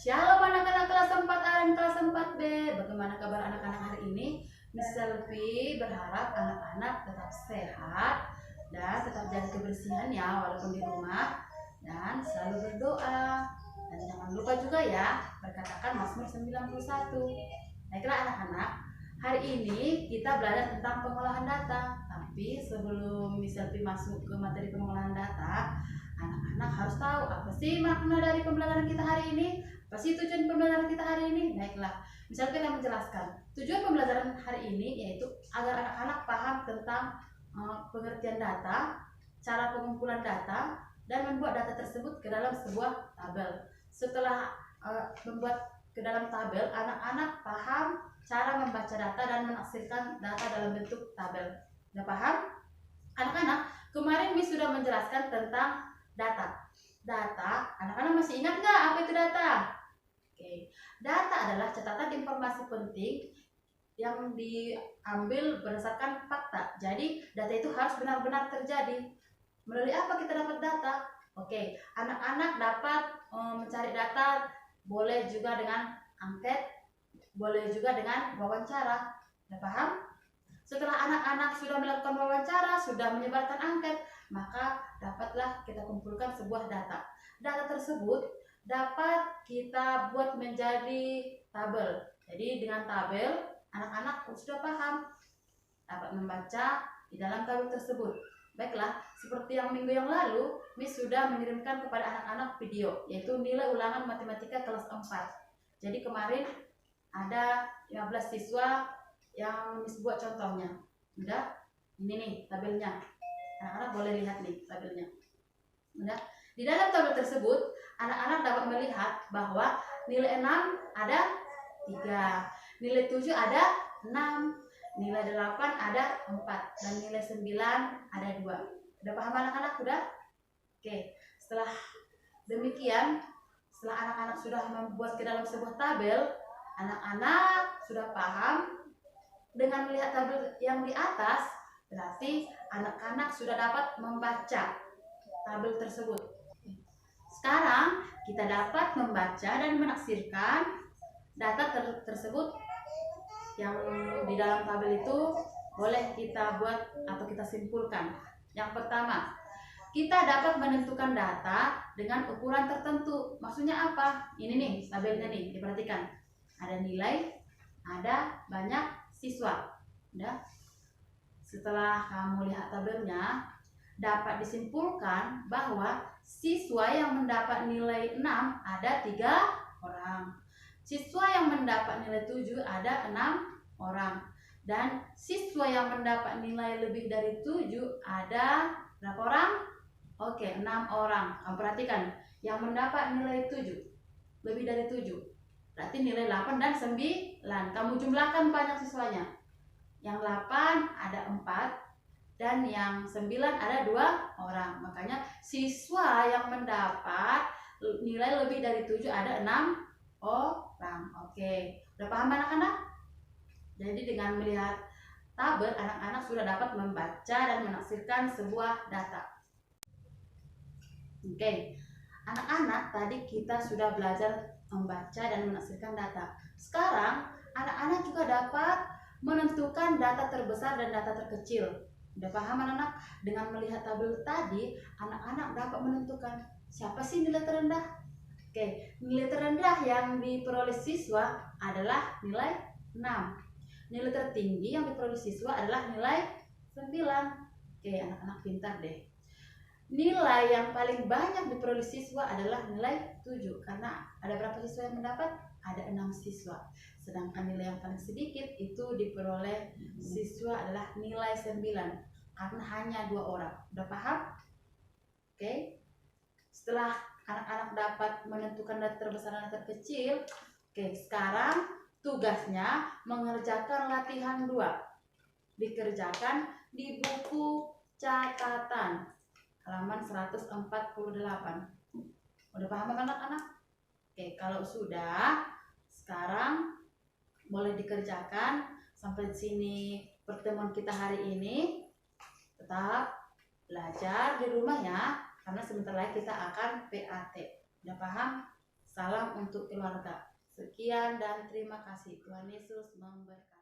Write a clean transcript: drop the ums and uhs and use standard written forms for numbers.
Shalom anak-anak kelas 4A dan kelas 4B. Bagaimana kabar anak-anak hari ini? Miss Selvi berharap anak-anak tetap sehat dan tetap jaga kebersihan ya walaupun di rumah, dan selalu berdoa. Dan jangan lupa juga ya berkatakan Mazmur 91. Baiklah anak-anak, hari ini kita belajar tentang pengolahan data. Tapi sebelum Miss Selvi masuk ke materi pengolahan data, anak-anak harus tahu apa sih makna dari pembelajaran kita hari ini. Apa sih tujuan pembelajaran kita hari ini? Baiklah, misalnya kita menjelaskan tujuan pembelajaran hari ini yaitu agar anak-anak paham tentang pengertian data, cara pengumpulan data, dan membuat data tersebut ke dalam sebuah tabel. Setelah membuat ke dalam tabel, anak-anak paham cara membaca data dan menafsirkan data dalam bentuk tabel. Sudah paham? Anak-anak, kemarin Miss sudah menjelaskan tentang data. Data, anak-anak masih ingat nggak apa itu data? Oke, data adalah catatan informasi penting yang diambil berdasarkan fakta. Jadi data itu harus benar-benar terjadi. Melalui apa kita dapat data? Oke, anak-anak dapat mencari data, boleh juga dengan angket, boleh juga dengan wawancara. Sudah paham? Setelah anak-anak sudah melakukan wawancara, sudah menyebarkan angket, maka dapatlah kita kumpulkan sebuah data. Data tersebut dapat kita buat menjadi tabel. Jadi dengan tabel, anak-anak sudah paham, dapat membaca di dalam tabel tersebut. Baiklah, seperti yang minggu yang lalu, Miss sudah mengirimkan kepada anak-anak video, yaitu nilai ulangan matematika kelas 4. Jadi kemarin ada 15 siswa yang Miss buat contohnya. Udah? Ini nih tabelnya. Anak-anak boleh lihat nih tabelnya. Udah? Di dalam tabel tersebut, anak-anak dapat melihat bahwa nilai 6 ada 3, nilai 7 ada 6, nilai 8 ada 4, dan nilai 9 ada 2. Udah paham anak-anak? Udah? Oke, setelah demikian, setelah anak-anak sudah membuat ke dalam sebuah tabel, anak-anak sudah paham dengan melihat tabel yang di atas, berarti anak-anak sudah dapat membaca tabel tersebut. Sekarang kita dapat membaca dan menafsirkan data tersebut yang di dalam tabel itu. Boleh kita buat atau kita simpulkan. Yang pertama, kita dapat menentukan data dengan ukuran tertentu. Maksudnya apa? Ini nih tabelnya nih, diperhatikan. Ada nilai, ada banyak siswa. Udah? Setelah kamu lihat tabelnya, dapat disimpulkan bahwa siswa yang mendapat nilai 6 ada 3 orang. Siswa yang mendapat nilai 7 ada 6 orang. Dan siswa yang mendapat nilai lebih dari 7 ada berapa orang? Oke, 6 orang. Kamu perhatikan, yang mendapat nilai 7 lebih dari 7 berarti nilai 8 dan 9. Kamu jumlahkan banyak siswanya. Yang 8 ada 4 dan yang 9 ada 2 orang. Makanya siswa yang mendapat nilai lebih dari 7 ada 6 orang. Oke, udah paham anak-anak? Jadi dengan melihat tabel, anak-anak sudah dapat membaca dan menafsirkan sebuah data. Oke, anak-anak tadi kita sudah belajar membaca dan menafsirkan data. Sekarang anak-anak juga dapat menentukan data terbesar dan data terkecil. Udah paham anak-anak? Dengan melihat tabel tadi, anak-anak dapat menentukan siapa sih nilai terendah. Oke, nilai terendah yang diperoleh siswa adalah nilai 6. Nilai tertinggi yang diperoleh siswa adalah nilai 9. Oke, anak-anak pintar deh. Nilai yang paling banyak diperoleh siswa adalah nilai 7. Karena ada berapa siswa yang mendapat? Ada 6 siswa. Sedangkan nilai yang paling sedikit itu diperoleh siswa adalah nilai 9. Karena hanya 2 orang. Udah paham? Oke. Setelah anak-anak dapat menentukan data terbesar dan data terkecil, oke, sekarang tugasnya mengerjakan latihan 2. Dikerjakan di buku catatan halaman 148. Udah paham anak-anak? Oke, kalau sudah, sekarang boleh dikerjakan. Sampai sini pertemuan kita hari ini. Tetap belajar di rumah ya, karena sebentar lagi kita akan PAT. Udah paham? Salam untuk keluarga. Sekian dan terima kasih. Tuhan Yesus memberkati.